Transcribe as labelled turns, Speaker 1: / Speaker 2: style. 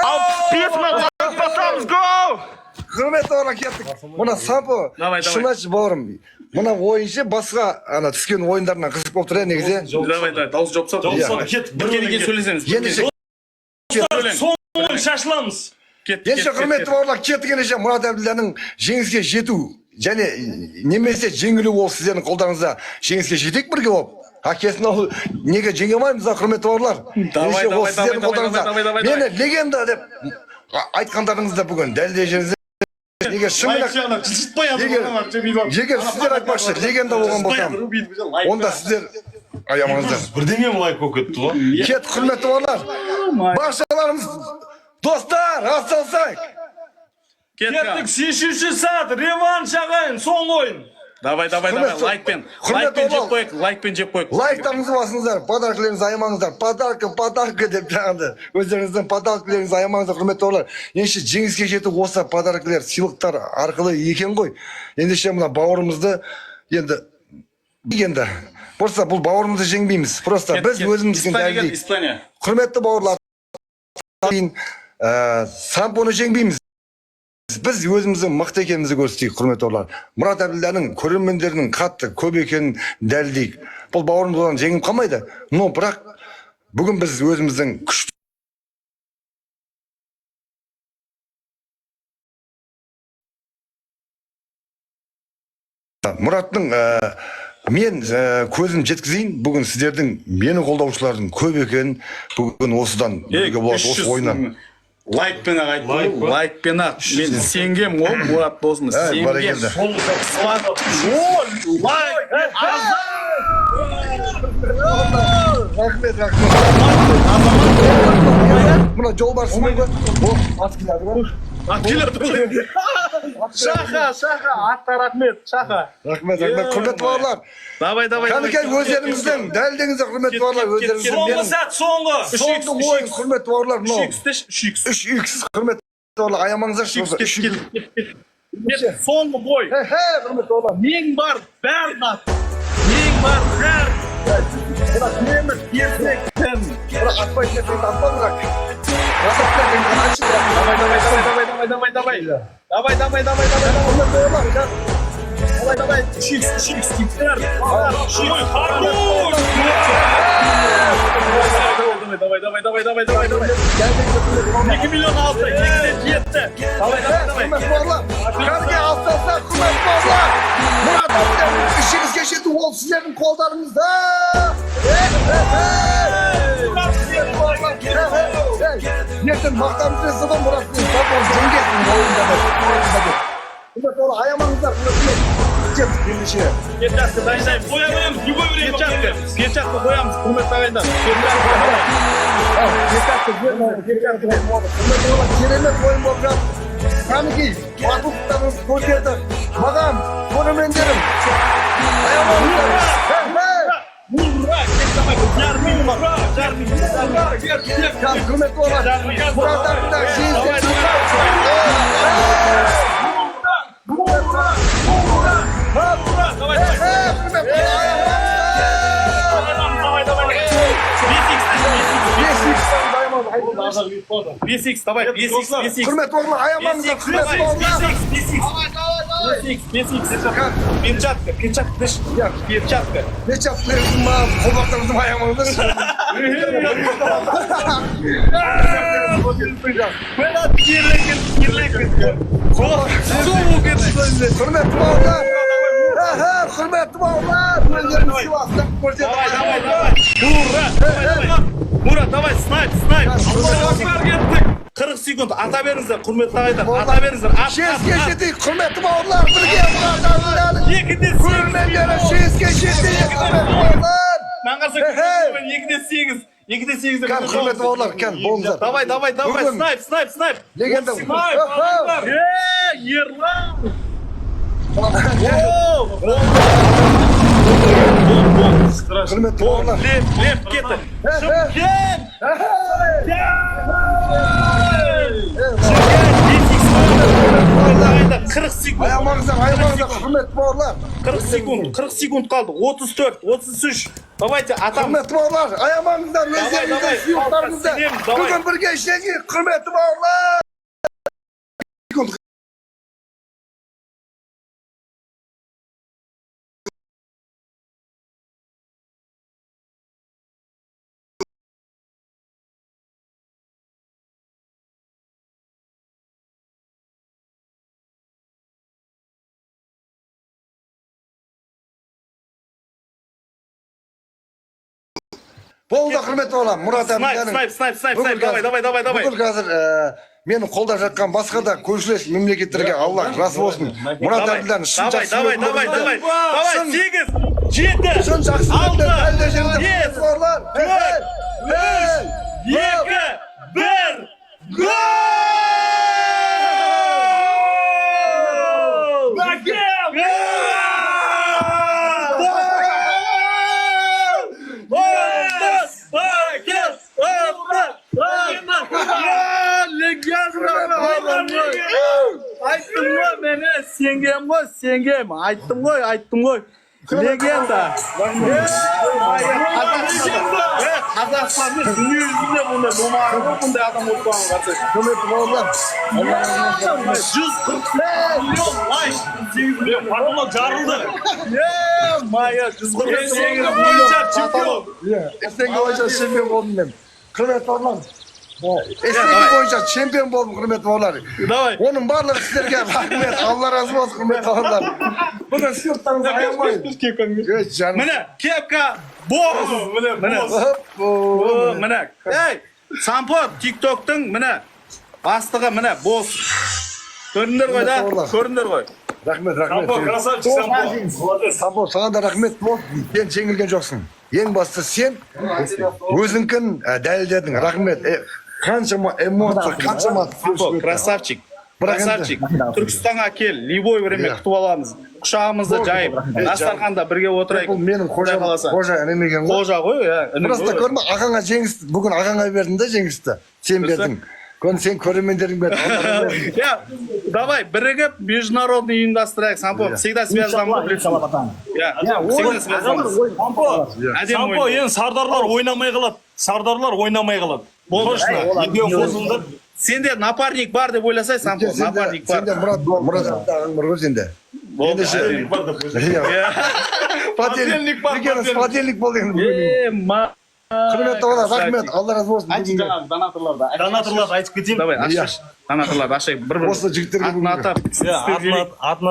Speaker 1: 65 ming like basamiz, go!
Speaker 2: Hürmetli olarak kettik. Buna sapı. Şunaç bağırım. Buna oyuncu basqa ana түскен oyunlardan kızık болып тұр негізі.
Speaker 1: Давай, дауыс жоп сап. Bir kere söylesеңіз.
Speaker 3: Соңын шашыламыз.
Speaker 2: Ендеше құрметті бауырлар, кеттік ендеше Мұрат Әбділданың жеңіске жету және немесе жеңілу ол сіздердің қолдарыңызда жеңіске жетейік бірге болып. Әкесін ол неге жеңе алмаймыз, құрметті бауырлар. Ендеше ол сіздердің қолдарыңызда. Мені легенда деп айтқандарыңызда бүгін дәлелдеп егер шынымен егер сіздер айтпақшы легенда болған болсам, онда сіздер аямаңыздар.
Speaker 3: Бірдеңе лайк болып кетті ғой.
Speaker 2: Кет, құрметті бауырлар. Баршаларымыз достар, атсалысайық.
Speaker 3: Кеттік, шешуші сәт, реванш ағайын, соң ойын.
Speaker 1: Давай, лайкпен жеп қойық.
Speaker 2: Лайктарыңызды басыңыздар, подаркілеріңізді аямаңыздар. Подарка деп жаңағыда. Өздеріңіздің подаркілеріңізді аямаңыздар, құрметті бауырлар. Ендеше жеңіске жету осы подаркілер, сыйлықтар арқылы екен ғой. Ендеше мына бауырымызды енді просто бұл бауырымызды жеңбейміз. Просто біз өзіміздің дәлелдейік. Құрметті бауырлар, сампоны жеңбейміз. Біз өзіміздің мықты екенімізді көрсетейік, құрметті бауырлар. Мұрат Әбділданың көрермендерінің қатты көп екенін дәлелдейік. Бұл бауырымыз одан жеңіп қалмайды. Но бірақ бүгін біз өзіміздің күшті Мұраттың мен көзім жеткізейін, бүгін сіздердің мені қолдаушылардың көп екенін бүгін осыдан білуге болады, осы ойынан.
Speaker 1: Лайкпен ақ айтты, лайкпен ақ. Мен сенгем ол, Мұрат досымыз, сенгем. Лайк!
Speaker 2: Рахмет. Мына жолбарысымен ғой. Ат келеді ғой.
Speaker 1: Ат келеді ғой. Шаха, атта рахмет, шаха.
Speaker 2: Рахмет, құрметті бауырлар.
Speaker 1: Давай.
Speaker 2: Қанекей өздеріңіздің дәлелдеңіздер, құрметті бауырлар, өздеріңіздің.
Speaker 3: Соңғы сәт, соңғы
Speaker 2: ойын, құрметті бауырлар.
Speaker 1: 3x,
Speaker 2: құрметті бауырлар, аямаңыздар.
Speaker 1: 3x. Соңғы бой.
Speaker 2: Құрметті бауырлар.
Speaker 1: Нең бар, бәрін ат. Нең бар, бәрін.
Speaker 2: Бірақ неміз, ерсектен. Бірақ атпайтын ертеңді атпадырақ.
Speaker 1: Давай. 3x, типтер. Давай. 2 milyon altı, 2'de yetti. Давай.
Speaker 2: Құрметті бауырлар, кәдімгі алтаса, құрметті бауырлар. Мұрат Әбділданың ішіңізге жету ол сіздердің қолдарыңызда. Ертең мақтамыз десе ғой Мұраттың сапоны жеңгесін ойында да. Құрметті бауырлар, аямаңыздар, кеттік ендеше.
Speaker 1: Перчатка дайындаймыз.
Speaker 3: Қоямыз, любой время қоямыз.
Speaker 1: Перчатка қоямыз, құрметті ағайындар.
Speaker 2: Керемет ойын болып жатыр. Кәнекей, батылдықтарыңыз көрсетті. Маған, көрермендерім. Аямаңыздар. Құрметті олар. Мұрат Әбділда жеңіске
Speaker 1: Бесикс, давай, бесикс.
Speaker 2: Құрметті бауырлар, аямаңыздар, құрметті бауырлар.
Speaker 1: Бесикс. Перчатка, перчатка.
Speaker 2: Перчаткаларыңыздың маған қолбақтарыңыздың аямаңыздар. Құрметті бауырлар. Құрметті бауырлар. Өздеріңіз сыйластық көрсетіп.
Speaker 1: Мұрат, давай, снайп. Аллахар кеттік. 40 секунд ата беріңіздер, құрметті ағайдар. Ата беріңіздер.
Speaker 2: Жеңіске жетейік, құрметті бауырлар. Бірге Мұрат Әбділданың көрермендері жеңіске жетейік, құрметті бауырлар.
Speaker 1: Маңғарса 2-де 8.
Speaker 2: Құрметті бауырлар, болыңыздар.
Speaker 1: Давай, снайп.
Speaker 2: Легенда.
Speaker 1: Ерлан.
Speaker 2: Құрметті бауырлар.
Speaker 1: Лев кетті. Шымкент. 40 секунд.
Speaker 2: Аямаңыздар, құрметті бауырлар.
Speaker 1: 40 секунд қалды. 34, 33. Давайте атам.
Speaker 2: Құрметті бауырлар, аямаңыздар,
Speaker 1: Давай,
Speaker 2: өздеріңіздің сүйіктарыңызды.
Speaker 1: сенемін, давай.
Speaker 2: Бүгін бірге ішейік, құрметті бауырлар. Болды, құрметті бауырлар, Мұрат әбділданың.
Speaker 1: Снайп, давай.
Speaker 2: Бүкіл қазір мені қолдап жатқан басқа да көршілес мемлекеттерге Аллах разы болсын. Мұрат әбділданың шын жақсы.
Speaker 1: Давай, 8, 7,
Speaker 2: Шын жақсы.
Speaker 1: 6,
Speaker 2: Әлде
Speaker 1: 7,
Speaker 2: құрметті бауырлар.
Speaker 1: 2, 1, гол! Айттым ғой. Легенда. Қазақстанның дүние жүзінде бұндай болмаған ғой, бұндай адам болып қалған.
Speaker 2: Құрметті бауырлар.
Speaker 1: 140 миллион лайк.
Speaker 3: Патолог жарылды.
Speaker 1: Майя 148
Speaker 3: бойынша чемпион.
Speaker 2: Эстенге бойынша чемпион болдым мен. Құрметті бауырлар. Эстенге бойынша чемпион болдым, құрметті бауырлар.
Speaker 1: Давай.
Speaker 2: Оның барлығы сіздерге рахмет. Алла разы болсын, құрметті бауырлар. Бүгін сүйіктарыңызды аямайын.
Speaker 1: Міне, кепка бос. Міне. Ей, Сампо, TikTok-тың міне бастығы міне бос. Көріндер ғой да? Көріндер ғой.
Speaker 2: Рахмет.
Speaker 3: Сампо, красавчик, Сампо.
Speaker 2: Сампо, саған да рахмет болсын. Сен жеңілген жоқсың. Ең бастысы сен өзіңкін дәлелдедің. Рахмет. Қаншама эмоция, қаншама
Speaker 1: Сампо, красавчик. Түркістанға кел, любой время күтіп аламыз. Құшағымызды жайып, дастарханда бірге отырайық.
Speaker 2: Бұл менің қожа інемеген ғой.
Speaker 1: Қожа ғой,
Speaker 2: Просто көрме, ағаңа жеңісті, бүгін ағаңа бердің да жеңісті. Сен бердің. Сен көрермендерің бердің.
Speaker 1: Давай, бірігіп, международный ұйымдастырайық, Сампо. Всегда связанамыз. Всегда связанамыз.
Speaker 3: Сампо, енді Сардарлар ойнамай қалады. Точно. Екеуі қосылды.
Speaker 1: Сенде напарник бар деп ойласай, Сампо, напарник бар.
Speaker 2: Сенде Мұрат ағаң бар ғой сенде. Подельник бар. Подельник болды енді. Құрметті бауырлар, рахмет. Алла разы болсын.
Speaker 3: Донаторларды айтып кетейін.
Speaker 1: Давай, донаторларды ашайық.
Speaker 2: Осы жігіттерге
Speaker 1: атын атап.
Speaker 3: Атын